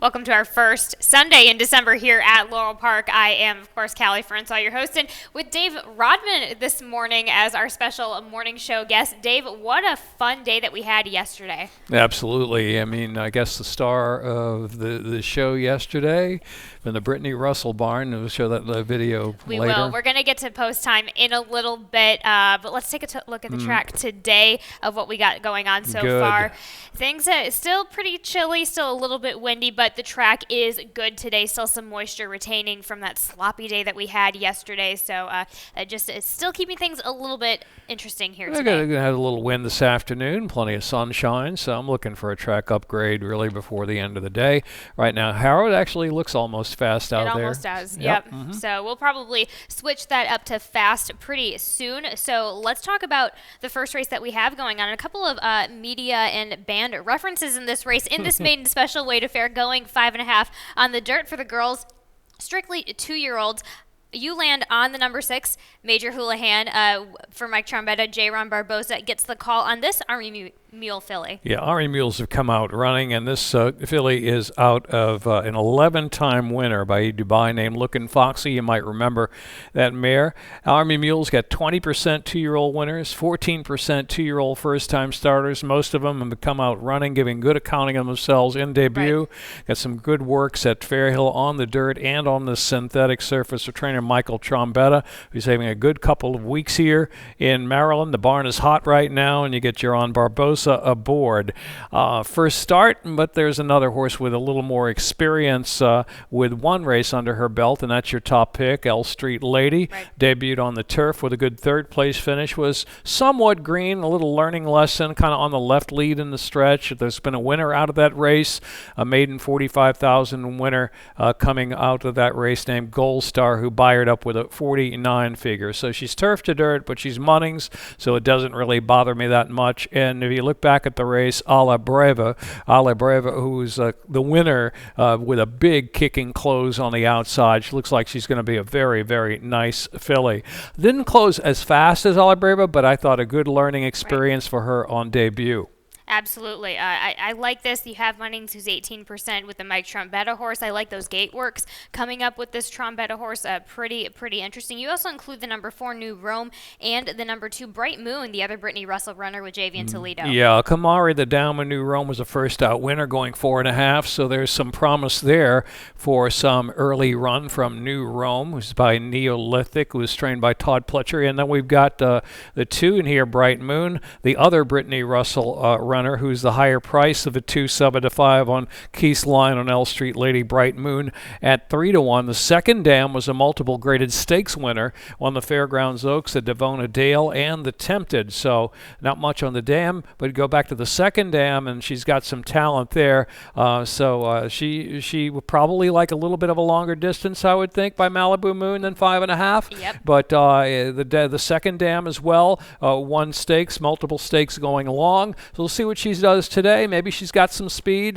Welcome to our first Sunday in December here at Laurel Park. I am, of course, Callie Francois, your host, and with Dave Rodman this morning as our special morning show guest. Dave, what a fun day that we had yesterday. Absolutely. I mean, I guess the star of the show yesterday from the Brittany Russell barn. We'll show that video we later. We will. We're going to get to post time in a little bit, but let's take a look at the track today of what we got going on so far. Things are still pretty chilly, still a little bit windy, but the track is good today. Still some moisture retaining from that sloppy day that we had yesterday. So it's still keeping things a little bit interesting here today. We're going to have a little wind this afternoon, plenty of sunshine. So I'm looking for a track upgrade really before the end of the day. Right now, Harold actually looks almost fast out there. It almost does, yep. So we'll probably switch that up to fast pretty soon. So let's talk about the first race that we have going on. A couple of media and band references in this race. In this maiden special way to fair, going 5.5 on the dirt for the girls, strictly 2-year-olds. You land on the number 6, Major Houlihan for Mike Trombetta. J-Ron Barbosa gets the call on this Army Mule filly. Yeah, Army Mules have come out running, and this filly is out of an 11-time winner by Dubai named Lookin' Foxy. You might remember that mare. Army Mules got 20% 2-year-old winners, 14% 2-year-old first-time starters. Most of them have come out running, giving good accounting of themselves in debut. Right. Got some good works at Fairhill on the dirt and on the synthetic surface for trainer Michael Trombetta, who's having a good couple of weeks here in Maryland. The barn is hot right now, and you get J-Ron Barbosa aboard. First start, but there's another horse with a little more experience with one race under her belt, and that's your top pick, L Street Lady. Right. Debuted on the turf with a good third-place finish. Was somewhat green, a little learning lesson, kind of on the left lead in the stretch. There's been a winner out of that race, a maiden 45,000 winner coming out of that race named Gold Star, who fired up with a 49 figure. So she's turf to dirt, but she's Munnings, so it doesn't really bother me that much. And if you look back at the race, A La Breva, who's the winner with a big kicking close on the outside. She looks like she's going to be a very, very nice filly. Didn't close as fast as A La Breva, but I thought a good learning experience for her on debut. Absolutely. I like this. You have Munnings, who's 18% with the Mike Trombetta horse. I like those gate works coming up with this Trombetta horse. Pretty interesting. You also include the number 4, New Rome, and the number 2, Bright Moon, the other Brittany Russell runner with Javian Toledo. Yeah, Kamari, the Dowman New Rome, was a first out winner going 4.5, so there's some promise there for some early run from New Rome, who's by Neolithic, who was trained by Todd Pletcher. And then we've got the 2 in here, Bright Moon, the other Brittany Russell runner, who's the higher price of the 2 7-5 on Keith's line on L Street Lady, Bright Moon at 3-1. The second dam was a multiple graded stakes winner on the Fairgrounds Oaks, the Devona Dale, and the Tempted. So not much on the dam, but go back to the second dam, and she's got some talent there. She would probably like a little bit of a longer distance, I would think, by Malibu Moon than 5.5. Yep. But the second dam as well, one stakes, multiple stakes going along. So we'll see what she does today. Maybe she's got some speed.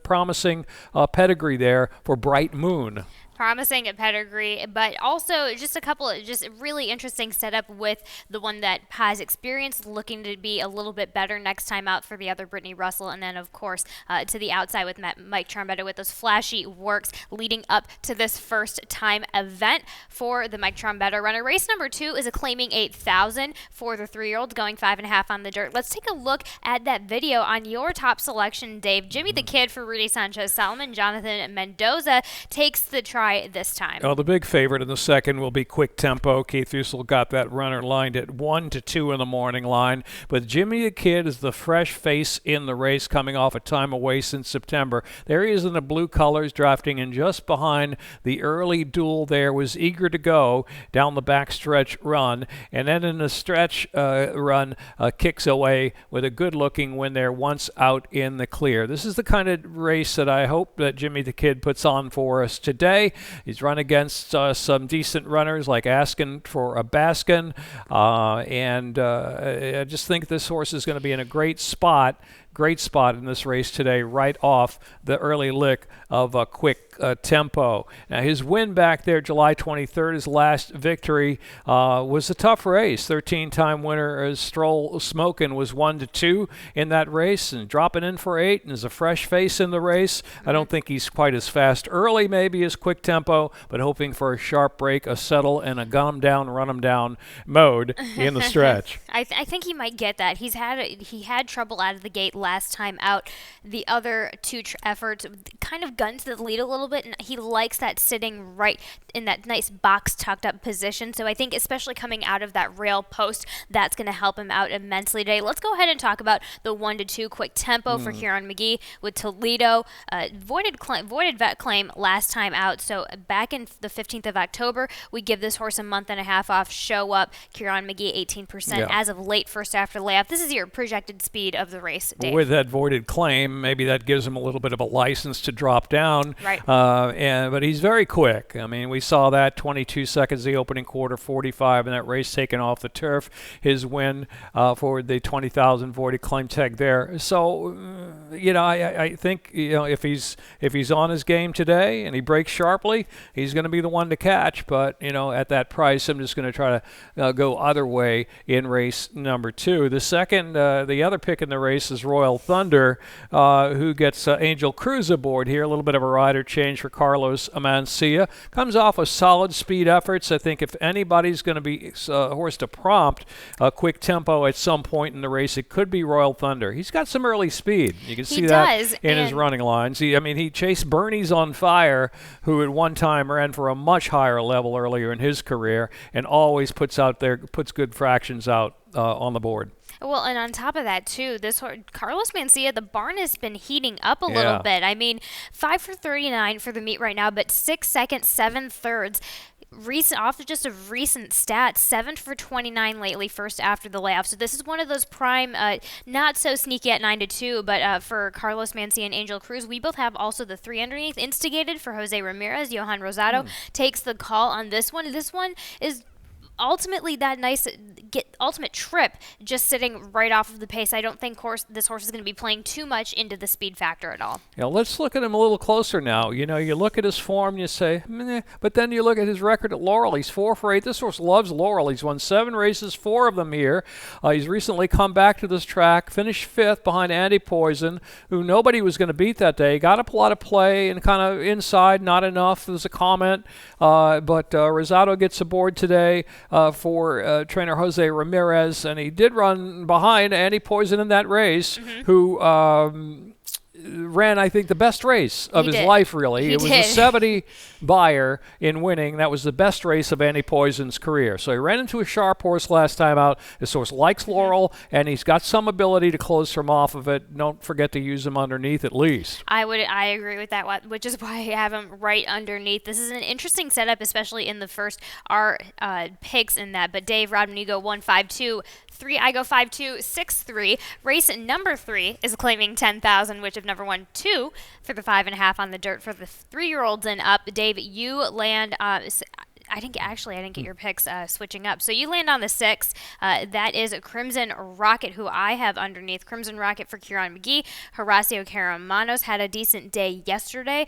Promising pedigree there for Bright Moon. Promising a pedigree, but also just a couple of just really interesting setup with the one that has experience, looking to be a little bit better next time out for the other Brittany Russell, and then of course to the outside with Mike Trombetta with those flashy works leading up to this first time event for the Mike Trombetta runner. Race number 2 is a claiming 8,000 for the 3-year-old going 5.5 on the dirt. Let's take a look at that video on your top selection, Dave. Jimmy the Kid for Rudy Sanchez Solomon. Jonathan Mendoza takes the try this time. Well, the big favorite in the second will be Quick Tempo. Keith Ussel got that runner lined at 1 to 2 in the morning line. But Jimmy the Kid is the fresh face in the race, coming off a time away since September. There he is in the blue colors, drafting in just behind the early duel there, was eager to go down the backstretch run. And then in the stretch run, kicks away with a good-looking win there once out in the clear. This is the kind of race that I hope that Jimmy the Kid puts on for us today. He's run against some decent runners like Askin for a Baskin, and I just think this horse is going to be in a great spot great spot in this race today, right off the early lick of a quick tempo. Now, his win back there, July 23rd, his last victory, was a tough race. 13-time winner Stroll Smokin' was 1-2 in that race and dropping in for 8 and is a fresh face in the race. I don't think he's quite as fast early, maybe as quick tempo, but hoping for a sharp break, a settle, and a gun him down, run him down mode in the stretch. I think he might get that. He had trouble out of the gate last time out. The other two efforts kind of gunned to the lead a little bit, and he likes that sitting right in that nice box tucked up position. So I think especially coming out of that rail post, that's going to help him out immensely today. Let's go ahead and talk about the 1-2 quick tempo for Kieran McGee with Toledo. Voided vet claim last time out. So back in the 15th of October, we give this horse a month and a half off. Show up, Kieran McGee 18% as of late first after layoff. This is your projected speed of the race, Dave. With that voided claim, maybe that gives him a little bit of a license to drop down. Right. But he's very quick. I mean, we saw that 22 seconds the opening quarter, 45 in that race taken off the turf. His win for the 20,000 voided claim tag there. So, I think if he's on his game today and he breaks sharply, he's going to be the one to catch. But at that price, I'm just going to try to go other way in race number 2. The other pick in the race is Royal Thunder, who gets Angel Cruz aboard here. A little bit of a rider change for Carlos Amancia. Comes off of solid speed efforts. I think if anybody's going to be a horse to prompt a quick tempo at some point in the race, it could be Royal Thunder. He's got some early speed. You can see that in his running lines. He chased Bernie's on Fire, who at one time ran for a much higher level earlier in his career, and always puts good fractions out on the board. Well, and on top of that, too, this horse, Carlos Mencia, the barn has been heating up a little bit. I mean, 5 for 39 for the meet right now, but 6 seconds, 7 thirds. Off just of recent stats, 7 for 29 lately, first after the layoff. So this is one of those prime, not so sneaky at 9-2, but for Carlos Mencia and Angel Cruz, we both have also the 3 underneath. Instigated for Jose Ramirez, Johan Rosado takes the call on this one. This one is ultimately that nice ultimate trip, just sitting right off of the pace. I don't think this horse is going to be playing too much into the speed factor at all. Let's look at him a little closer now. You look at his form, you say, meh, but then you look at his record at Laurel. He's 4 for 8. This horse loves Laurel. He's won 7 races, 4 of them here. He's recently come back to this track, finished 5th behind Andy Poison, who nobody was going to beat that day. Got a lot of play and kind of inside, not enough. There's a comment, but Rosado gets aboard today for trainer Jose Ramirez, and he did run behind Andy Poison in that race, who ran, I think, the best race of his life, really. It was a 70 buyer in winning. That was the best race of Andy Poison's career. So he ran into a sharp horse last time out. This horse likes Laurel, and he's got some ability to close from off of it. Don't forget to use him underneath at least. I agree with that, which is why I have him right underneath. This is an interesting setup, especially in the first. Our picks in that. But Dave, Rodman, you go 1-5-2. 3, I go 5-2, 6-3. Race number 3 is claiming 10,000, which have never won 2 for the 5.5 on the dirt for the 3-year-olds and up. Dave, you land. I didn't get your picks switching up. So you land on the 6. That is Crimson Rocket, who I have underneath. Crimson Rocket for Kieran McGee. Horacio Caramanos had a decent day yesterday.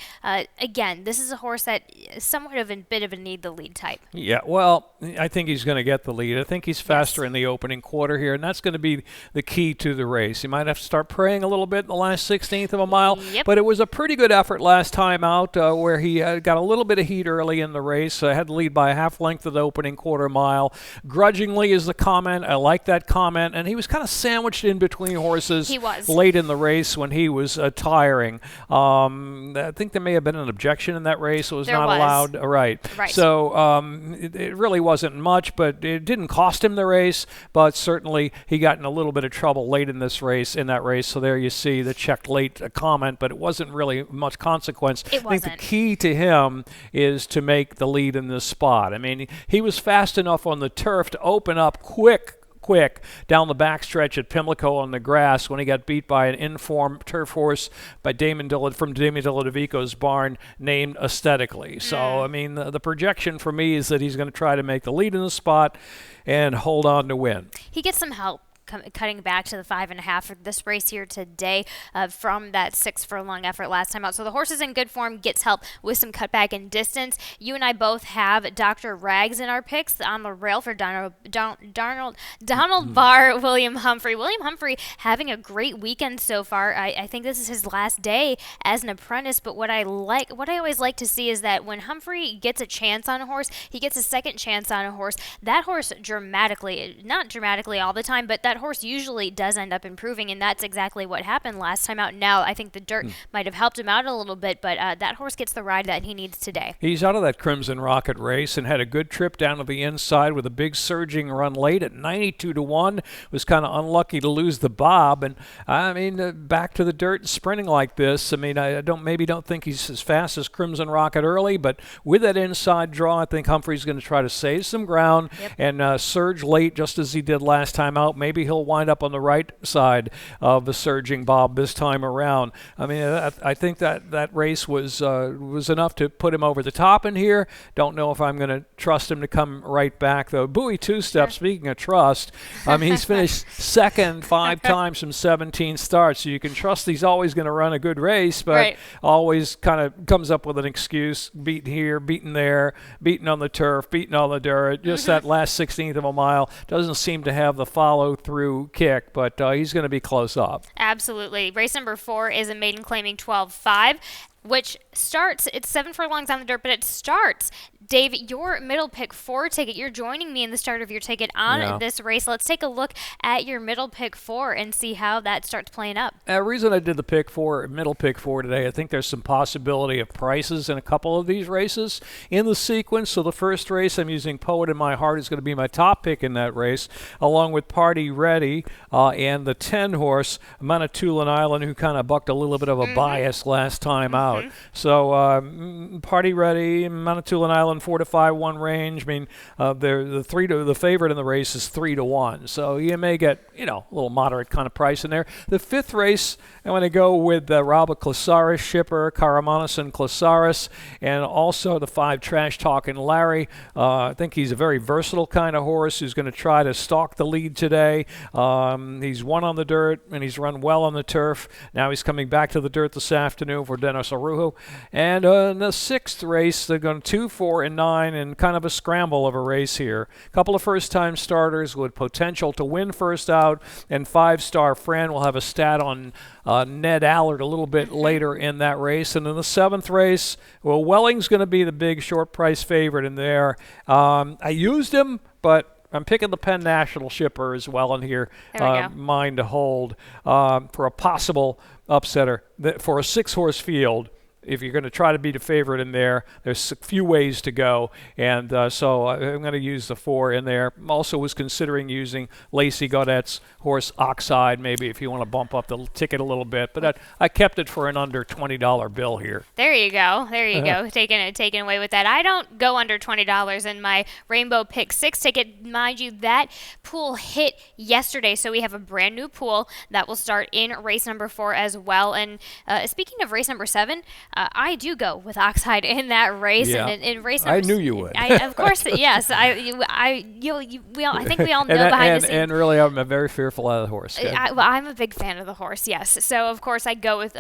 Again, this is a horse that is somewhat of a bit of a need the lead type. Yeah, well, I think he's going to get the lead. I think he's faster in the opening quarter here, and that's going to be the key to the race. He might have to start praying a little bit in the last 16th of a mile, but it was a pretty good effort last time out where he got a little bit of heat early in the race. Had to lead by a half length of the opening quarter mile. Grudgingly is the comment. I like that comment. And he was kind of sandwiched in between horses late in the race when he was tiring. I think there may have been an objection in that race. It was not allowed. Right. So it really wasn't much, but it didn't cost him the race. But certainly he got in a little bit of trouble late in that race. So there you see the checked late comment, but it wasn't really much consequence. I think the key to him is to make the lead in this spot. I mean, he was fast enough on the turf to open up quick down the backstretch at Pimlico on the grass when he got beat by an informed turf horse by Damon Deladovico's barn named Aesthetically. So, I mean, the projection for me is that he's going to try to make the lead in the spot and hold on to win. He gets some help cutting back to the 5.5 for this race here today from that 6 furlong effort last time out. So the horse is in good form, gets help with some cutback in distance. You and I both have Dr. Rags in our picks on the rail for Donald Barr, William Humphrey. William Humphrey having a great weekend so far. I think this is his last day as an apprentice, but what I always like to see is that when Humphrey gets a chance on a horse, he gets a second chance on a horse. That horse not dramatically all the time, but that horse usually does end up improving, and that's exactly what happened last time out. Now, I think the dirt might have helped him out a little bit, but that horse gets the ride that he needs today. He's out of that Crimson Rocket race and had a good trip down to the inside with a big surging run late at 92-1. Was kind of unlucky to lose the bob, and I mean, back to the dirt and sprinting like this. I mean, I don't think he's as fast as Crimson Rocket early, but with that inside draw, I think Humphrey's going to try to save some ground and surge late just as he did last time out. Maybe he'll wind up on the right side of the surging bob this time around. I mean, I think that race was enough to put him over the top in here. Don't know if I'm going to trust him to come right back, though. Bowie two-step, speaking of trust, I mean, he's finished second 5 times from 17 starts, so you can trust he's always going to run a good race, but always kind of comes up with an excuse, beaten here, beaten there, beaten on the turf, beaten on the dirt. Just that last 16th of a mile doesn't seem to have the follow-through kick, but he's going to be close up. Absolutely. Race number 4 is a maiden claiming 12.5. Which starts, it's 7 furlongs on the dirt, but it starts. Dave, your middle pick 4 ticket, you're joining me in the start of your ticket on this race. Let's take a look at your middle pick 4 and see how that starts playing up. The reason I did the middle pick 4 today, I think there's some possibility of prices in a couple of these races in the sequence. So the first race, I'm using Poet in My Heart is going to be my top pick in that race, along with Party Ready and the 10 horse, Manitoulin Island, who kind of bucked a little bit of a bias last time out. So Party Ready, Manitoulin Island, 4-5-1 range. I mean, the favorite in the race is 3-1. So you may get a little moderate kind of price in there. The 5th race, I'm going to go with Robert Clasaris shipper, Karamanis and Clasaris, and also the 5 Trash Talking Larry. I think he's a very versatile kind of horse who's going to try to stalk the lead today. He's won on the dirt and he's run well on the turf. Now he's coming back to the dirt this afternoon for Dennis Arujo. And in the 6th race, they're going 2, 4, and 9, and kind of a scramble of a race here. A couple of first-time starters with potential to win first out, and 5-star Fran will have a stat on Ned Allard a little bit later in that race. And in the 7th race, well, Welling's going to be the big short price favorite in there. I used him, but I'm picking the Penn National shipper as well in here, mine to hold for a possible upsetter for a 6-horse field. If you're going to try to be the favorite in there, there's a few ways to go, and so I'm going to use the 4 in there. Also was considering using Lacey Gaudette's horse Oxide, maybe if you want to bump up the ticket a little bit, but I kept it for an under $20 bill here. There you go. Taking away with that. I don't go under $20 in my Rainbow Pick 6 ticket. Mind you, that pool hit yesterday, so we have a brand new pool that will start in race number 4 as well. And speaking of race number 7, I do go with Oxide in that race. Yeah. And in race number I knew you would. Of course, yes. I think we all know behind the scenes. And really, I'm very fearful of the horse. I'm a big fan of the horse, yes. So, of course, I go with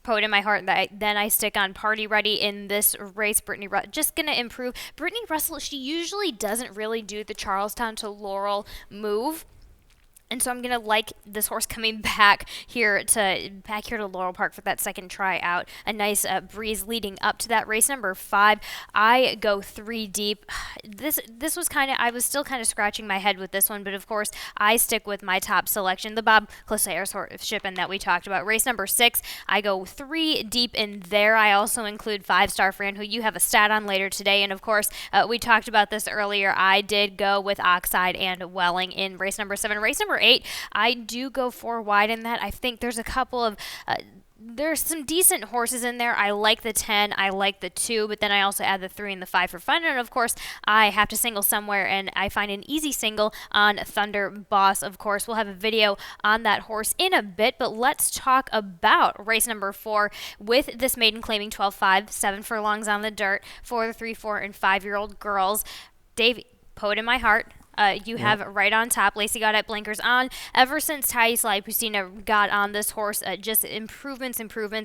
Poet in My Heart. Then I stick on Party Ready in this race. Brittany Russell, just going to improve. Brittany Russell, she usually doesn't really do the Charlestown to Laurel move. And so I'm going to like this horse coming back here to Laurel Park for that second try out. A nice breeze leading up to that race number 5. I go 3 deep. This was I was still kind of scratching my head with this one, but of course I stick with my top selection, the Bob Clasaris horse shipping that we talked about. Race number 6, I go 3 deep in there. I also include 5-star Fran, who you have a stat on later today. And of course, we talked about this earlier. I did go with Oxide and Welling in race number 7. Race number 8, I do go 4 wide in that. I think there's a couple of there's some decent horses in there. I like the 10, I like the 2, but then I also add the 3 and the 5 for fun. And of course, I have to single somewhere, and I find an easy single on Thunder Boss. Of course, we'll have a video on that horse in a bit, but let's talk about race number 4 with this maiden claiming 12.5, 7 furlongs on the dirt for the 3, 4, and 5-year-old girls. Dave, Poet in My Heart. You have right on top, Lacey got at blinkers on. Ever since Thais Pustina got on this horse, just improvements.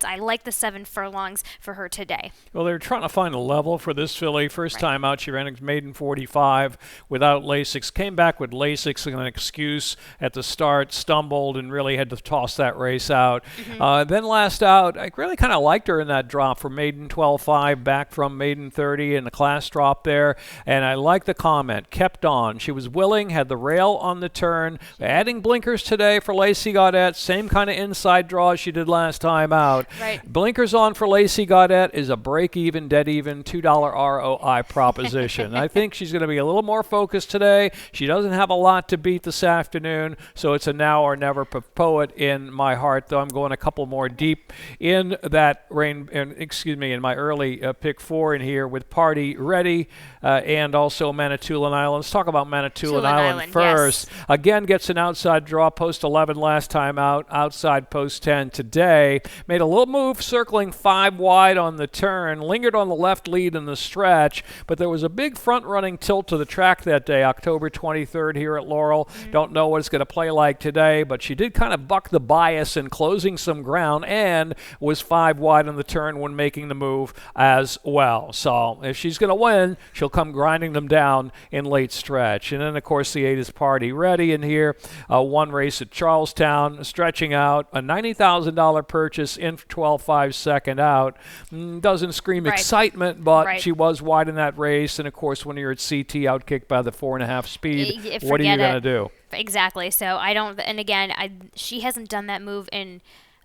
I like the 7 furlongs for her today. Well, they're trying to find a level for this filly. First Right. time out, she ran a maiden 45 without Lasix. Came back with Lasix and an excuse at the start, stumbled, and really had to toss that race out. Then last out, I really kind of liked her in that drop from maiden 12.5 back from maiden 30 in the class drop there. And I like the comment, kept on. She was willing, had the rail on the turn. Adding blinkers today for Lacey Gaudette, same kind of inside draw as she did last time out. Right. Blinkers on for Lacey Gaudette is a break-even, dead-even, $2 ROI proposition. I think she's going to be a little more focused today. She doesn't have a lot to beat this afternoon, so it's a now or never poet in my heart, though I'm going a couple more deep in that in my early pick 4 in here with Party Ready and also Manitoulin Island. Let's talk about Manitoulin Island first. Yes. Again, gets an outside draw, post 11 last time out, outside post 10 today. Made a little move circling 5 wide on the turn, lingered on the left lead in the stretch, but there was a big front-running tilt to the track that day, October 23rd here at Laurel. Don't know what it's going to play like today, but she did kind of buck the bias in closing some ground and was 5 wide on the turn when making the move as well. So if she's going to win, she'll come grinding them down in late stretch. And then, of course, the 8 is Party Ready in here. One race at Charlestown, stretching out. A $90,000 purchase in 12.5 second out. Doesn't scream excitement, but she was wide in that race. And, of course, when you're at CT, outkicked by the 4.5 speed, what are you going to do? Exactly. So I don't, and again, she hasn't done that move in,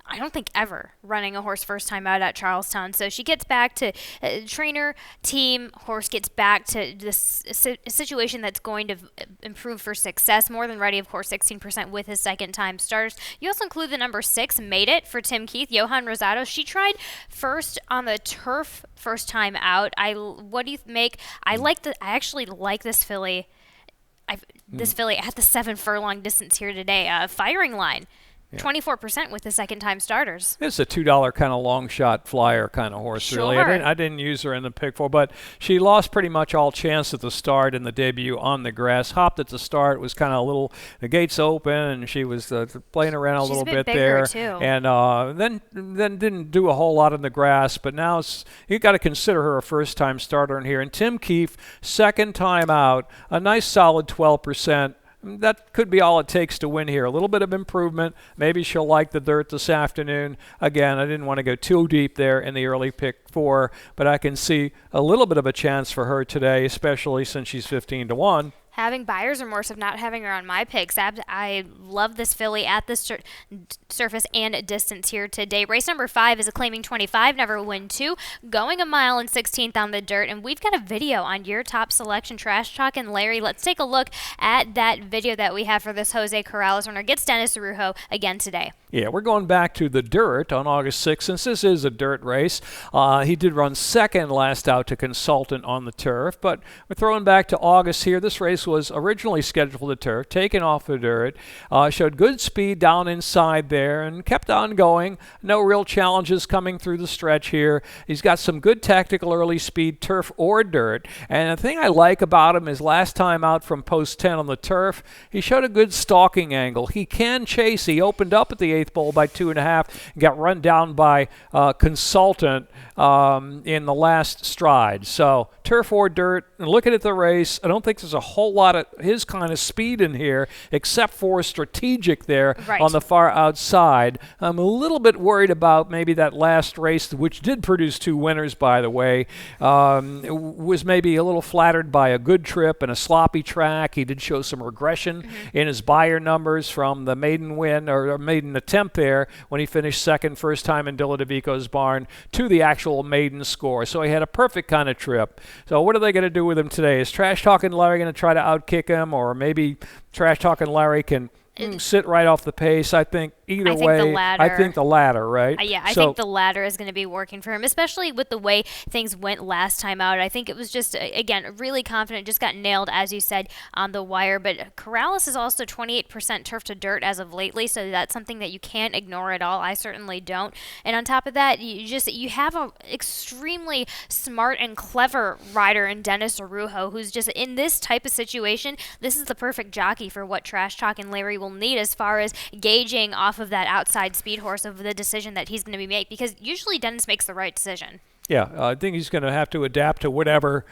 I don't think ever, running a horse first time out at Charlestown. So she gets back to trainer, team, horse gets back to this situation that's going to improve for success. More than ready, of course, 16% with his second time starters. You also include the number 6, Made It, for Tim Keith, Johan Rosado. She tried first on the turf first time out. What do you make? I actually like this filly. This filly at the 7 furlong distance here today. Firing line. 24% with the second-time starters. It's a $2 kind of long shot flyer kind of horse, really. I didn't use her in the pick 4, but she lost pretty much all chance at the start in the debut on the grass. Hopped at the start, was kind of a little, the gates open, and she was playing around a little bit there. Too. And then didn't do a whole lot in the grass, but now you got to consider her a first-time starter in here. And Tim Keefe, second time out, a nice solid 12%. That could be all it takes to win here. A little bit of improvement. Maybe she'll like the dirt this afternoon. Again, I didn't want to go too deep there in the early pick 4, but I can see a little bit of a chance for her today, especially since she's 15-1. Having buyer's remorse of not having her on my picks. I love this filly at this surface and distance here today. Race number 5 is a claiming 25, never win 2, going 1 mile and 16th on the dirt. And we've got a video on your top selection, Trash Talk and Larry. Let's take a look at that video that we have for this Jose Corrales runner. Gets Dennis Araujo again today. Yeah, we're going back to the dirt on August 6th. Since this is a dirt race, he did run second last out to Consultant on the turf, but we're throwing back to August here. This race was originally scheduled for the turf, taken off the dirt, showed good speed down inside there, and kept on going. No real challenges coming through the stretch here. He's got some good tactical early speed, turf or dirt, and the thing I like about him is last time out from post 10 on the turf, he showed a good stalking angle. He can chase. He opened up at the 8th pole by 2.5 and got run down by Consultant in the last stride. So turf or dirt, and looking at the race, I don't think there's a whole lot of his kind of speed in here except for strategic there on the far outside. I'm a little bit worried about maybe that last race, which did produce 2 winners, by the way, was maybe a little flattered by a good trip and a sloppy track. He did show some regression in his buyer numbers from the maiden win or maiden attempt there when he finished second first time in Dilla DeVico's barn to the actual maiden score. So he had a perfect kind of trip. So what are they going to do with him today? Is Trash Talking Larry going to try to outkick him, or maybe Trash Talking Larry can sit right off the pace? I think either I think the way, I latter. think the latter, right? Yeah, I So think the latter is going to be working for him, especially with the way things went last time out. I think it was just, again, really confident, just got nailed, as you said, on the wire. But Corrales is also 28% turf to dirt as of lately, so that's something that you can't ignore at all. I certainly don't. And on top of that, you have a extremely smart and clever rider in Dennis Arujo, who's just in this type of situation. This is the perfect jockey for what Trash Talk and Larry will need as far as gauging off of that outside speed horse of the decision that he's going to be making, because usually Dennis makes the right decision. yeah, I think he's going to have to adapt to whatever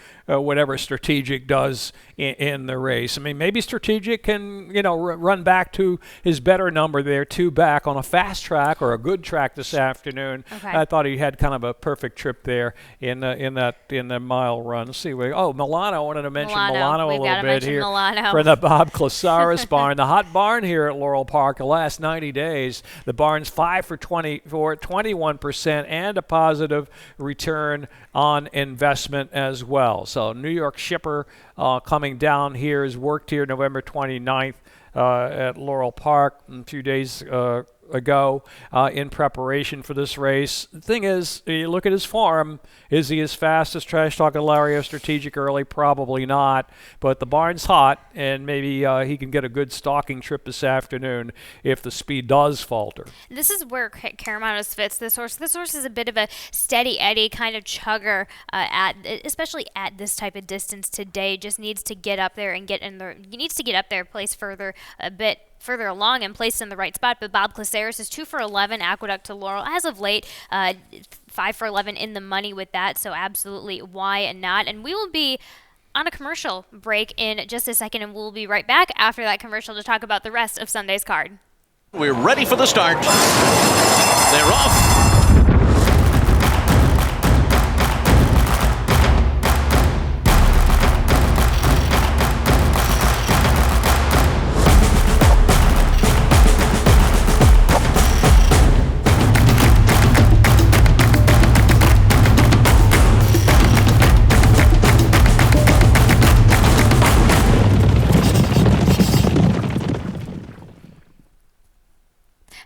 Strategic does in the race. I mean, maybe Strategic can run back to his better number there, 2 back on a fast track or a good track this afternoon. Okay. I thought he had kind of a perfect trip there in the mile run. Let's see, Milano. I wanted to mention Milano a We've little got to bit mention here Milano. for the Bob Clasaris barn, the hot barn here at Laurel Park. The last 90 days, the barn's 5 for 21%, and a positive return on investment as well. So New York Shipper coming down here has worked here November 29th at Laurel Park a few days ago in preparation for this race. The thing is, you look at his form. Is he as fast as Trash Talk and Larry or Strategic early? Probably not. But the barn's hot, and maybe he can get a good stalking trip this afternoon if the speed does falter. This is where Caramonos fits this horse. This horse is a bit of a steady Eddie kind of chugger, especially at this type of distance today. Just needs to get up there and he needs to get up there, place further a bit further along and placed in the right spot. But Bob Clasaris is 2 for 11, Aqueduct to Laurel as of late, 5 for 11 in the money with that. So absolutely, why not? And we will be on a commercial break in just a second, and we'll be right back after that commercial to talk about the rest of Sunday's card. We're ready for the start. They're off.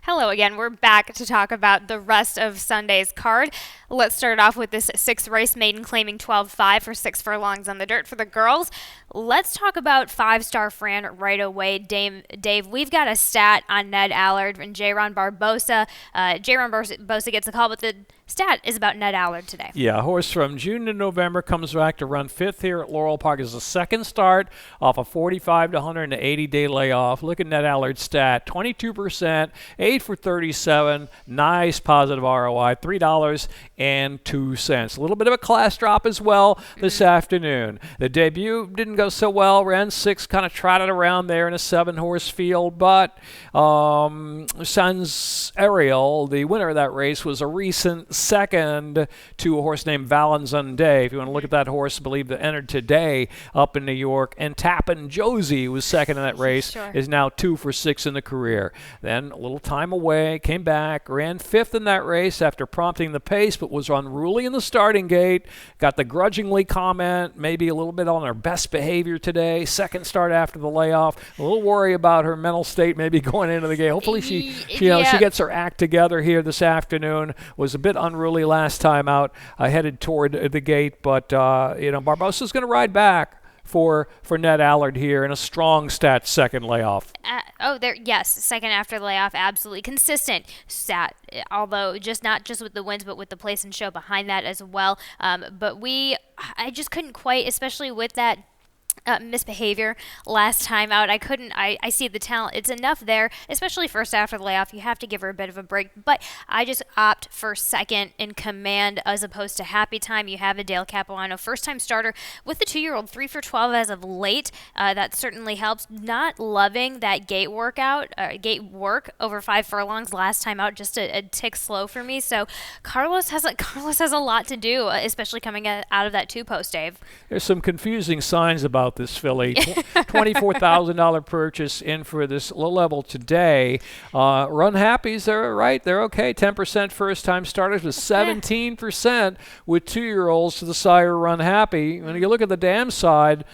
Hello again. We're back to talk about the rest of Sunday's card. Let's start off with this 6th race, maiden claiming 12-5 for 6 furlongs on the dirt for the girls. Let's talk about 5-star Fran right away. Dave, we've got a stat on Ned Allard and J-Ron Barbosa. J-Ron Barbosa gets a call, but the stat is about Ned Allard today. Yeah, a horse from June to November comes back to run 5th here at Laurel Park. Is the second start off a 45 to 180 day layoff. Look at Ned Allard's stat, 22%, 8 for 37, nice positive ROI, $3.02. A little bit of a class drop as well this afternoon. The debut didn't go so well. Ran 6th, kind of trotted around there in a 7-horse field, but Sans Ariel, the winner of that race, was a recent second to a horse named Valenzuela. If you want to look at that horse, I believe that entered today up in New York. And Tappin' Josie was second in that race, Sure. is now 2 for 6 in the career. Then a little time away, came back, ran 5th in that race after prompting the pace, but was unruly in the starting gate. Got the grudgingly comment, maybe a little bit on her best behavior today. Second start after the layoff. A little worry about her mental state maybe going into the game. Hopefully she gets her act together here this afternoon. Was a bit unruly last time out, headed toward the gate, but Barbosa's going to ride back for Ned Allard here in a strong stat second layoff. Second after the layoff, absolutely consistent stat, although not just with the wins, but with the place and show behind that as well. But I just couldn't quite, especially with that misbehavior last time out. I see the talent. It's enough there, especially first after the layoff. You have to give her a bit of a break, but I just opt for second in command as opposed to happy time. You have a Dale Capuano, first time starter with the 2-year-old, 3 for 12 as of late. That certainly helps. Not loving that gate work over 5 furlongs last time out, just a tick slow for me. So Carlos has a lot to do, especially coming out of that 2-post, Dave. There's some confusing signs about this filly. $24,000 purchase in for this low level today. Run Happies, they're right. They're okay. 10% first time starters with 17% with 2-year-olds to the sire Run Happy. When you look at the dam side,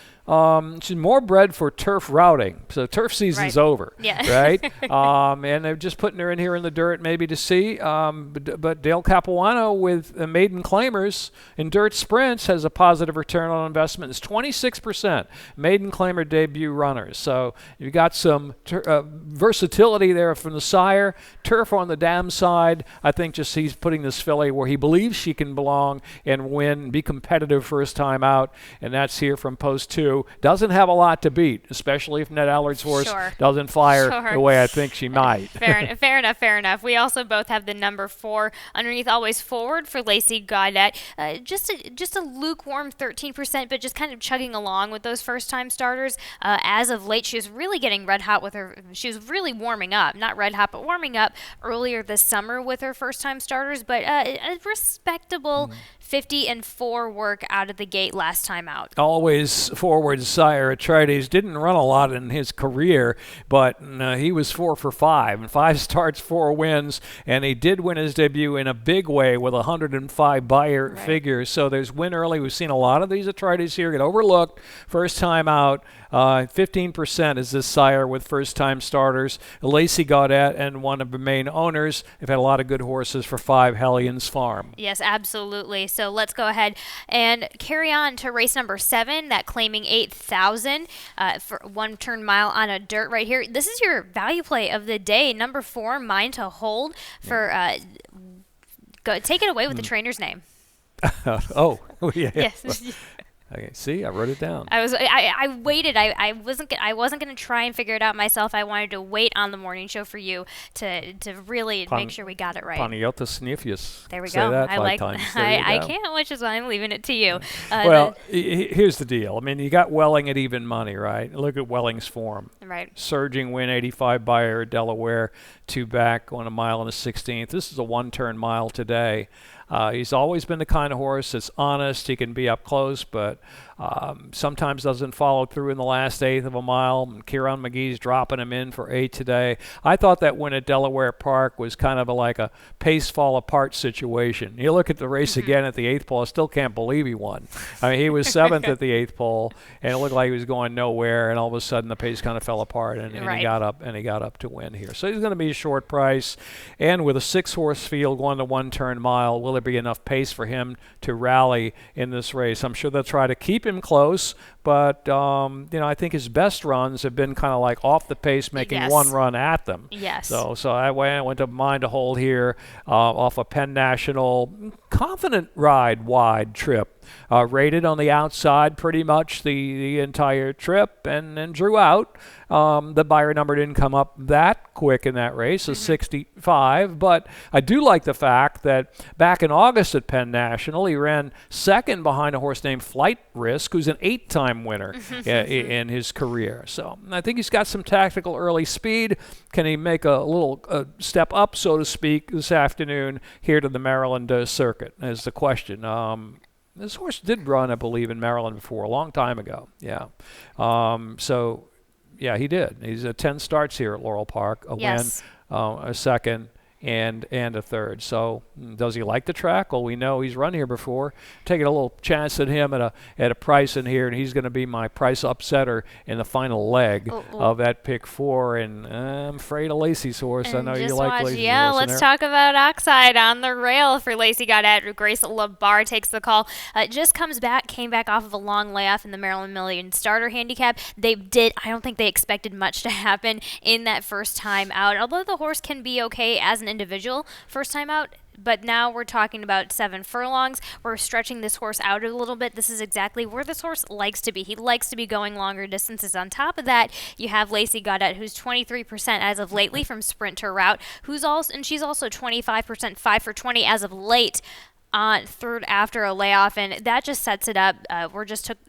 she's more bred for turf routing. So turf season's over, Yeah. right? And they're just putting her in here in the dirt maybe to see. But Dale Capuano with maiden claimers in dirt sprints has a positive return on investment. It's 26% maiden claimer debut runners. So you got some versatility there from the sire. Turf on the dam side. I think just he's putting this filly where he believes she can belong and win, be competitive first time out. And that's here from post 2. Doesn't have a lot to beat, especially if Ned Allard's horse doesn't fire the way I think she might. Fair enough. We also both have the number 4 underneath Always Forward for Lacey Gaudette. Just a lukewarm 13%, but just kind of chugging along with those first-time starters. As of late, she was really getting red hot with her. She was really warming up, not red hot, but warming up earlier this summer with her first-time starters. But a respectable 50-4 work out of the gate last time out. Always Forward sire Atrides didn't run a lot in his career, but he was 4 for 5 and 5 starts, 4 wins, and he did win his debut in a big way with 105 buyer figures. So there's win early. We've seen a lot of these Atrides here get overlooked first time out. 15% is this sire with first-time starters. Lacey Gaudette and one of the main owners have had a lot of good horses for 5 Hellions Farm. Yes, absolutely. So let's go ahead and carry on to race number 7, that claiming 8,000 for 1 turn mile on a dirt right here. This is your value play of the day, number 4, Mine to Hold. For take it away with the trainer's name. Oh, yeah. Yes. Okay, see, I wrote it down. I waited. I wasn't going to try and figure it out myself. I wanted to wait on the morning show for you to really make sure we got it right. Panagiotis Sniffius. There we Say go. that I like. I can't, which is why I'm leaving it to you. Well, here's the deal. I mean, you got Welling at even money, right? Look at Welling's form. Right. Surging win, 85 buyer, Delaware, 2 back on a mile and a 16th. This is a 1-turn mile today. He's always been the kind of horse that's honest. He can be up close, but sometimes doesn't follow through in the last eighth of a mile. Kieran McGee's dropping him in for 8 today. I thought that win at Delaware Park was kind of like a pace fall apart situation. You look at the race again at the 8th pole, I still can't believe he won. I mean, he was 7th at the 8th pole, and it looked like he was going nowhere, and all of a sudden the pace kind of fell apart, and he got up to win here. So he's going to be a short price, and with a 6-horse field going to 1-turn mile, will there be enough pace for him to rally in this race? I'm sure they'll try to keep him close, but I think his best runs have been kind of like off the pace, making one run at them. Yes. So I went to Mine to Hold here off a Penn National confident ride wide trip. Rated on the outside pretty much the entire trip and drew out. The buyer number didn't come up that quick in that race, 65, but I do like the fact that back in August at Penn National, he ran second behind a horse named Flight Risk, who's an 8-time winner in his career. So I think he's got some tactical early speed. Can he make a little step up, so to speak, this afternoon here to the Maryland circuit is the question. This horse did run, I believe, in Maryland before, a long time ago. Yeah. Yeah, he did. He's 10 starts here at Laurel Park, a win, a second, and a third. So does he like the track? Well, we know he's run here before. Taking a little chance at him at a price in here, and he's going to be my price upsetter in the final leg of that pick 4. And I'm afraid of Lacey's horse. I know you like Lacey's horse. Yeah, let's talk about Oxide on the rail for Lacey Gaudette. Grace LaBar takes the call. Came back off of a long layoff in the Maryland Million starter handicap. I don't think they expected much to happen in that first time out. Although the horse can be okay as an individual first time out, but now we're talking about 7 furlongs. We're stretching this horse out a little bit. This is exactly where this horse likes to be. He likes to be going longer distances. On top of that, you have Lacey Gaudette, who's 23% as of lately from sprint to route, she's also 25% 5 for 20 as of late. Third after a layoff, and that just sets it up.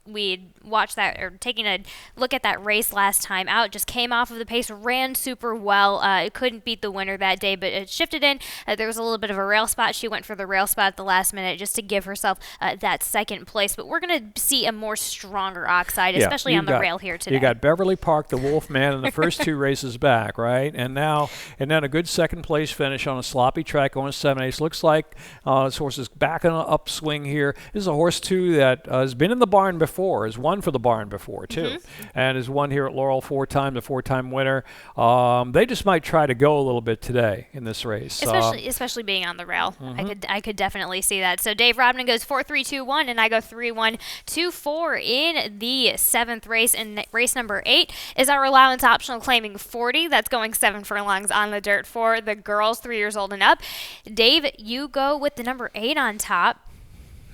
We watched that, or taking a look at that race last time out, just came off of the pace, ran super well. It couldn't beat the winner that day, but it shifted in. There was a little bit of a rail spot. She went for the rail spot at the last minute just to give herself that second place. But we're going to see a more stronger Oxide, especially on the rail here today. You got Beverly Park, the Wolfman, in the first 2 races back, right? And then a good second place finish on a sloppy track going 7/8. Looks like this horse is back in an upswing here. This is a horse, too, that has been in the barn before, has won for the barn before, too, and has won here at Laurel 4 times, a 4-time winner. They just might try to go a little bit today in this race. Especially being on the rail. I could definitely see that. So Dave Rodman goes 4-3-2-1, and I go 3-1-2-4 in the 7th race. And race number 8 is our allowance optional claiming 40. That's going 7 furlongs on the dirt for the girls 3 years old and up. Dave, you go with the number 8 on top.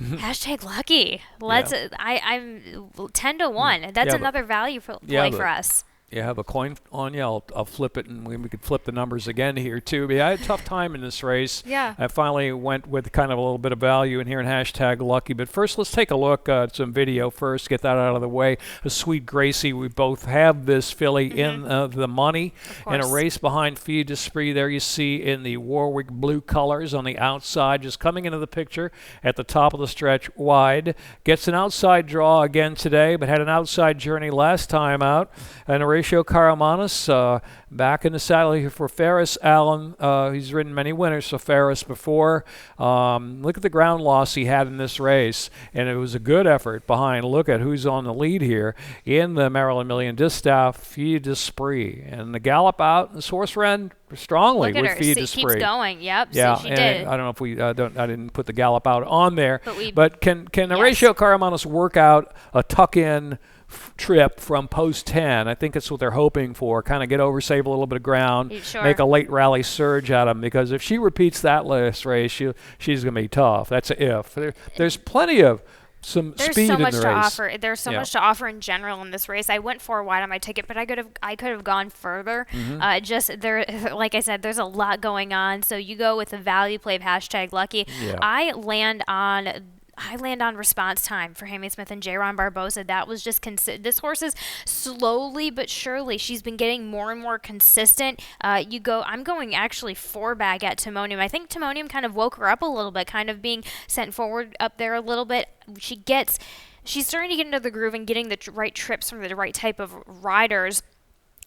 Hashtag lucky. I'm 10-1. That's another value play for us. You have a coin on you. I'll flip it, and we could flip the numbers again here, too. But I had a tough time in this race. Yeah. I finally went with kind of a little bit of value in here in hashtag lucky. But first, let's take a look at some video first, get that out of the way. A Sweet Gracie, we both have this filly in the money. In a race behind Fille d'Esprit, there you see in the Warwick blue colors on the outside, just coming into the picture at the top of the stretch wide. Gets an outside draw again today, but had an outside journey last time out. And a Horatio Karamanis back in the saddle here for Ferris Allen. He's ridden many winners for Ferris before. Look at the ground loss he had in this race, and it was a good effort behind. Look at who's on the lead here in the Maryland Million Distaff, Fille d'Esprit. And the gallop out, this horse ran strongly with Fille d'Esprit. Keeps going, yep. Yeah, she did. I don't know if we I didn't put the gallop out on there, but can Horatio Karamanis work out a tuck-in trip from post 10? I think that's what they're hoping for. Kind of get over, save a little bit of ground, make a late rally surge at him. Because if she repeats that last race, she's going to be tough. That's an if. There's plenty of speed in the race. There's so much to offer in general in this race. I went 4 wide on my ticket, but I could have gone further. Like I said, there's a lot going on. So you go with the value play of hashtag lucky. Yeah. I land on response time for Hammy Smith and J-Ron Barbosa. That was just this horse is slowly but surely. She's been getting more and more consistent. I'm going actually 4 back at Timonium. I think Timonium kind of woke her up a little bit, kind of being sent forward up there a little bit. She's starting to get into the groove and getting the right trips from the right type of riders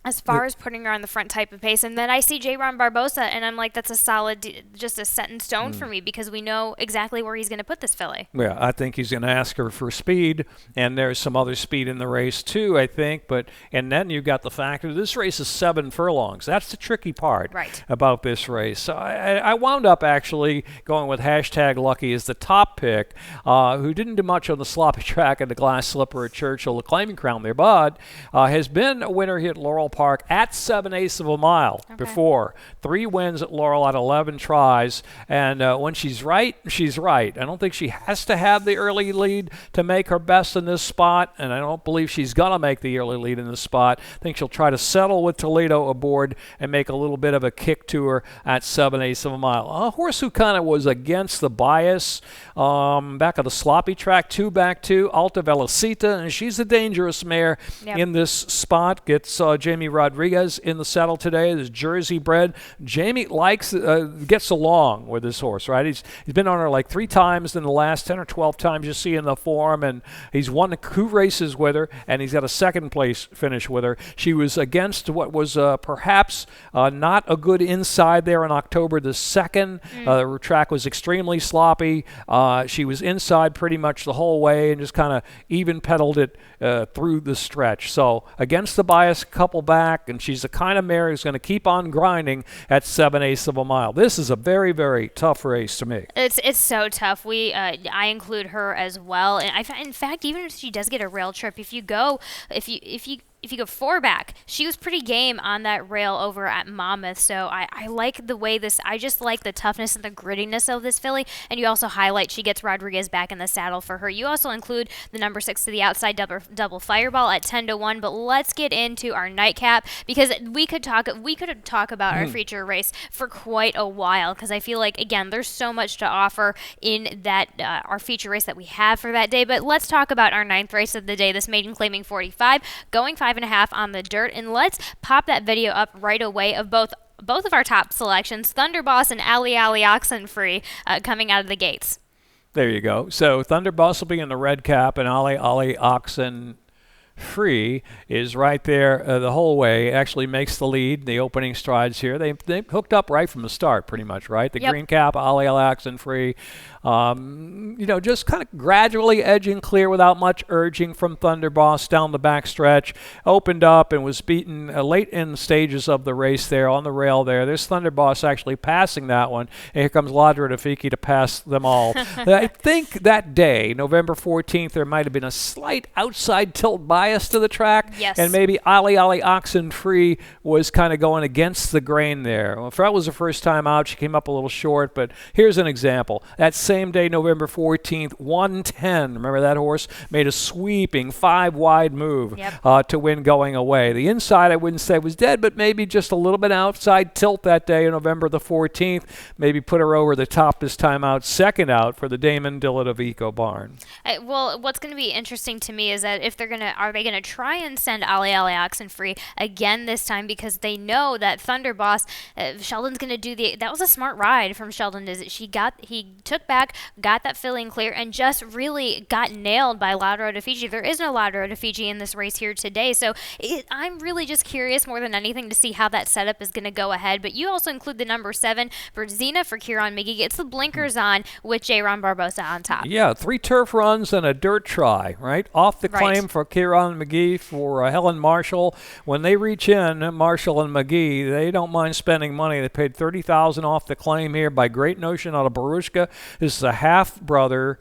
as far as putting her on the front type of pace. And then I see J-Ron Barbosa, and I'm like, that's a solid, just a set in stone for me, because we know exactly where he's going to put this filly. Yeah, I think he's going to ask her for speed, and there's some other speed in the race too, I think. And then you've got the factor, this race is 7 furlongs. That's the tricky part about this race. So I wound up actually going with hashtag lucky as the top pick, who didn't do much on the sloppy track at the Glass Slipper at Churchill, the claiming crown there, but has been a winner here at Laurel Park at 7/8 of a mile before. 3 wins at Laurel at 11 tries, and when she's right, she's right. I don't think she has to have the early lead to make her best in this spot, and I don't believe she's going to make the early lead in this spot. I think she'll try to settle with Toledo aboard and make a little bit of a kick to her at 7/8 of a mile. A horse who kind of was against the bias back of the sloppy track, 2 back 2, Alta Velocita, and she's a dangerous mare in this spot. Gets Jamie Rodriguez in the saddle today. This Jersey bred. Jamie gets along with this horse, right? He's been on her like 3 times in the last 10 or 12 times you see in the form, and he's won 2 races with her, and he's got a 2nd place finish with her. She was against what was perhaps not a good inside there on October the 2nd. The track was extremely sloppy. She was inside pretty much the whole way and just kind of even pedaled it through the stretch. So against the bias, couple back, and she's the kind of mare who's going to keep on grinding at 7/8 of a mile. This is a very, very tough race to me. It's so tough. I include her as well, and in fact, even if she does get a rail trip, if you go 4 back, she was pretty game on that rail over at Monmouth. So I like the way I just like the toughness and the grittiness of this filly. And you also highlight she gets Rodriguez back in the saddle for her. You also include the number 6 to the outside double Fireball at 10-1. But let's get into our nightcap, because we could talk about our feature race for quite a while, because I feel like, again, there's so much to offer in that our feature race that we have for that day. But let's talk about our 9th race of the day, this maiden claiming 45, going 5.5 on the dirt. And let's pop that video up right away of both of our top selections, Thunder Boss and Ali Oxenfree, coming out of the gates. There you go. So Thunder Boss will be in the red cap, and Ali Free is right there the whole way. Actually makes the lead, the opening strides here. They hooked up right from the start, pretty much, right? The Yep. green cap, Ali Alaxon Free. Just kind of gradually edging clear without much urging from Thunder Boss down the back stretch. Opened up and was beaten late in the stages of the race there on the rail there. There's Thunder Boss actually passing that one. And here comes Ladra Rafiki to pass them all. I think that day, November 14th, there might have been a slight outside tilt bias to the track. Yes. And maybe Ali Oxen Free was kind of going against the grain there. Well, if that was the first time out, she came up a little short, but here's an example. That same day, November 14th, 110, remember that horse? Made a sweeping 5-wide move to win going away. The inside, I wouldn't say was dead, but maybe just a little bit outside tilt that day, November the 14th. Maybe put her over the top this time out, second out for the Damon Dillard of Eco Barn. Well, what's going to be interesting to me is that if are they going to try and send Ali Oxen Free again this time, because they know that Thunder Boss, Sheldon's going to do that was a smart ride from Sheldon. He took back, got that filling clear, and just really got nailed by Laudero de Fiji. There is no Laudero de Fiji in this race here today, so I'm really just curious more than anything to see how that setup is going to go ahead. But you also include the number 7, Berzina for Kieran McGee. Gets the blinkers on with J-Ron Barbosa on top. Yeah, 3 turf runs and a dirt try, right? Off the claim for Kieran McGee for Helen Marshall. When they reach in, Marshall and McGee, they don't mind spending money. They paid $30,000 off the claim here by Great Notion out of Barushka. This is a half-brother.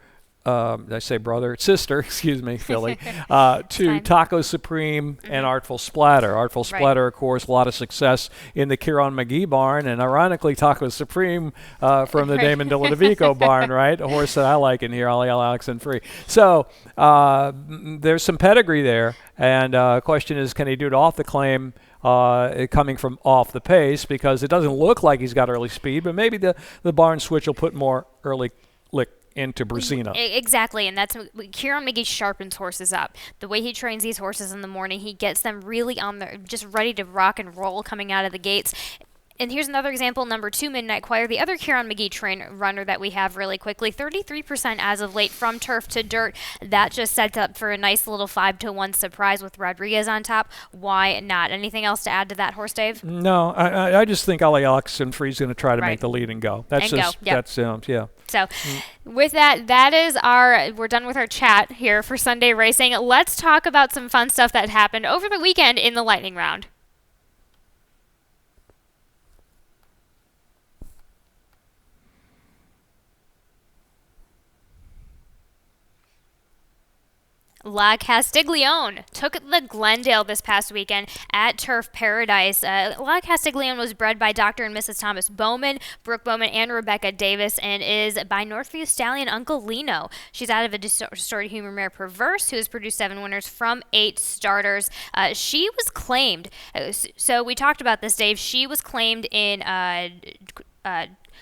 I say brother, sister, excuse me, Philly, to Taco Supreme and Artful Splatter. Artful Splatter, of course, a lot of success in the Kieran McGee barn, and ironically, Taco Supreme from the Damon Dillard of Eco barn, right? A horse that I like in here, Ali Oxen Free. So there's some pedigree there, and the question is, can he do it off the claim? Coming from off the pace, because it doesn't look like he's got early speed, but maybe the barn switch will put more early lick into Brasina. Exactly, and that's Kieran McGee sharpens horses up. The way he trains these horses in the morning, he gets them really on their, just ready to rock and roll coming out of the gates. And here's another example, number 2, Midnight Choir, the other Kieran McGee runner that we have really quickly, 33% as of late from turf to dirt. That just sets up for a nice little 5-1 surprise with Rodriguez on top. Why not? Anything else to add to that horse, Dave? No, I just think Ali Oxen Free's going to try to make the lead and go. That's and just, go. Yep. that's, yeah. So with that is we're done with our chat here for Sunday racing. Let's talk about some fun stuff that happened over the weekend in the lightning round. La Castiglione took the Glendale this past weekend at Turf Paradise. La Castiglione was bred by Dr. and Mrs. Thomas Bowman, Brooke Bowman, and Rebecca Davis, and is by Northview Stallion Uncle Lino. She's out of a distorted human mare Perverse, who has produced 7 winners from 8 starters. She was claimed. So we talked about this, Dave. She was claimed in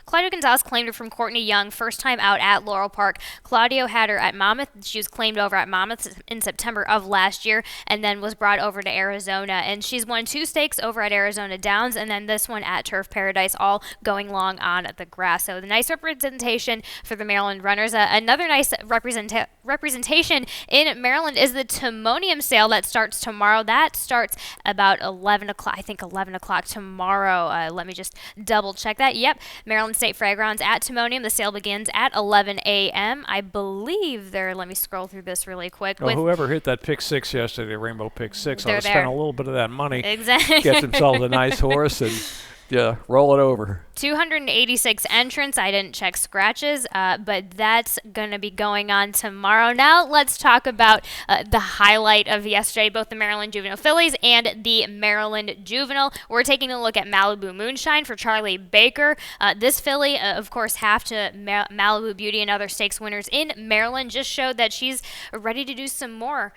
Claudio Gonzalez claimed her from Courtney Young, first time out at Laurel Park. Claudio had her at Monmouth. She was claimed over at Monmouth in September of last year, and then was brought over to Arizona. And she's won 2 stakes over at Arizona Downs, and then this one at Turf Paradise, all going long on the grass. So the nice representation for the Maryland runners. Another nice representation in Maryland is the Timonium sale that starts tomorrow. That starts about 11 o'clock. I think 11 o'clock tomorrow. Let me just double check that. Yep, Maryland State Fairgrounds at Timonium. The sale begins at 11 a.m. I believe they're, let me scroll through this really quick. Well, whoever hit that pick 6 yesterday, Rainbow pick 6, ought to there. spend a little bit of that money. Exactly. Get themselves a nice horse and roll it over. 286 entrants. I didn't check scratches, but that's going to be going on tomorrow. Now let's talk about the highlight of yesterday, both the Maryland Juvenile Fillies and the Maryland Juvenile. We're taking a look at Malibu Moonshine for Charlie Baker. This filly, of course, half to Malibu Beauty and other stakes winners in Maryland, just showed that she's ready to do some more,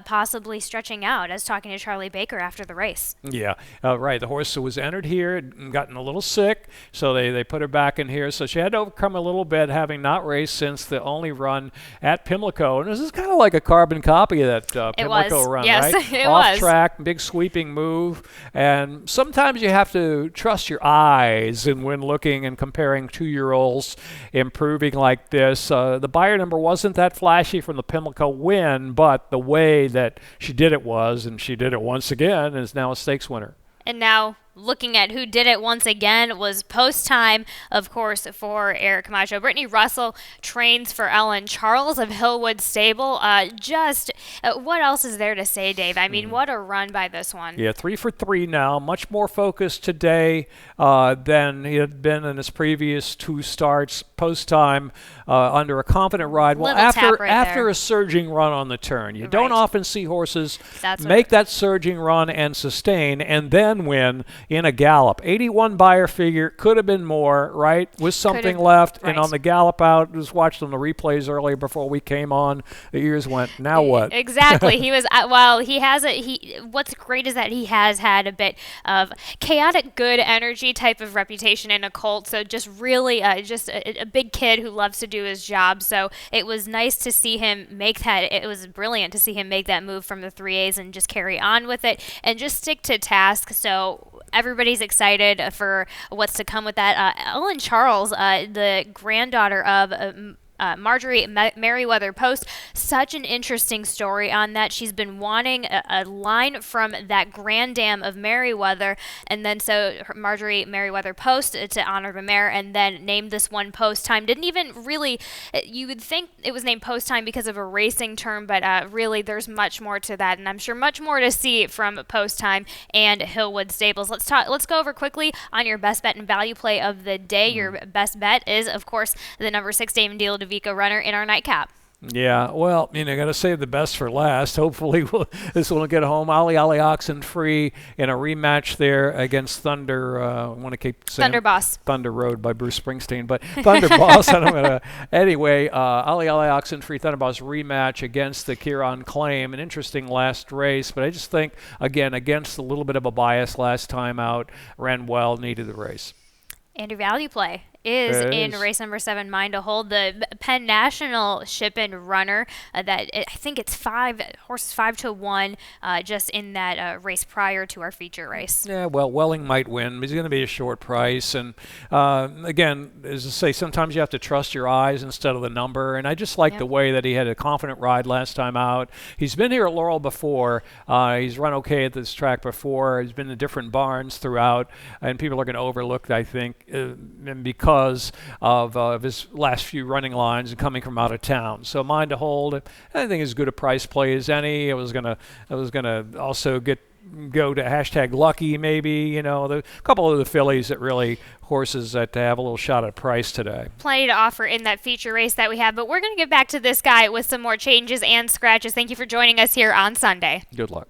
possibly stretching out, as talking to Charlie Baker after the race. Yeah, right. The horse was entered here, gotten a little sick, So they put her back in here. So she had to overcome a little bit, having not raced since the only run at Pimlico. And this is kind of like a carbon copy of that Pimlico run, yes, right? it Off was. track, big sweeping move. And sometimes you have to trust your eyes and when looking and comparing 2-year-olds improving like this. The Beyer number wasn't that flashy from the Pimlico win, but the way that she did it was, and she did it once again, is now a stakes winner. And now, looking at who did it once again, was post time, of course, for Eric Camacho. Brittany Russell trains for Ellen Charles of Hillwood Stable. What else is there to say, Dave? I mean, what a run by this one. Yeah, 3 for 3 now. Much more focused today than he had been in his previous 2 starts. Post time under a confident ride. Well, Little tap right after there. a surging run on the turn, you don't Right. often see horses That's what make that surging run and sustain, and then win in a gallop. 81 Beyer figure, could have been more, right? With something Could've- left, right. and on the gallop out, just watched on the replays earlier before we came on. The ears went, now what? Exactly. He was what's great is that he has had a bit of chaotic good energy type of reputation in a colt. So just really just a big kid who loves to do his job. So it was nice to see him make that. It was brilliant to see him make that move from the 3As and just carry on with it and just stick to task. So everybody's excited for what's to come with that. Ellen Charles, the granddaughter of Marjorie Merriweather Post, such an interesting story on that. She's been wanting a line from that Grandam of Merriweather, and then so Marjorie Merriweather Post to honor the mare, and then named this one Post Time. Didn't even really, you would think it was named Post Time because of a racing term, but really there's much more to that, and I'm sure much more to see from Post Time and Hillwood Stables. Let's go over quickly on your best bet and value play of the day. Your best bet is, of course, the number 6 Damon Deal Vico runner in our nightcap. Yeah, well, got to save the best for last. Hopefully this one will get home. Ali Oxen Free in a rematch there against Thunder. I want to keep saying Thunder Boss. Thunder Road by Bruce Springsteen, but Thunder Boss. Anyway, Ali Oxen Free Thunder Boss rematch against the Kiron Claim. An interesting last race, but I just think, again, against a little bit of a bias last time out, ran well, needed the race. And your value play is in race number 7, Mind to Hold, the Penn National Shipping runner. I think it's 5 horses 5-1, just in that race prior to our feature race. Yeah, well, Welling might win, but he's going to be a short price. And again, as I say, sometimes you have to trust your eyes instead of the number. And I just like the way that he had a confident ride last time out. He's been here at Laurel before. He's run okay at this track before. He's been in different barns throughout, and people are going to overlook, I think, and because of his last few running lines and coming from out of town. So Mind to Hold, I think as good a price play as any. I was gonna also go to hashtag lucky maybe, the couple of the fillies that really horses that have a little shot at price today. Plenty to offer in that feature race that we have, but we're going to get back to this guy with some more changes and scratches. Thank you for joining us here on Sunday. Good luck.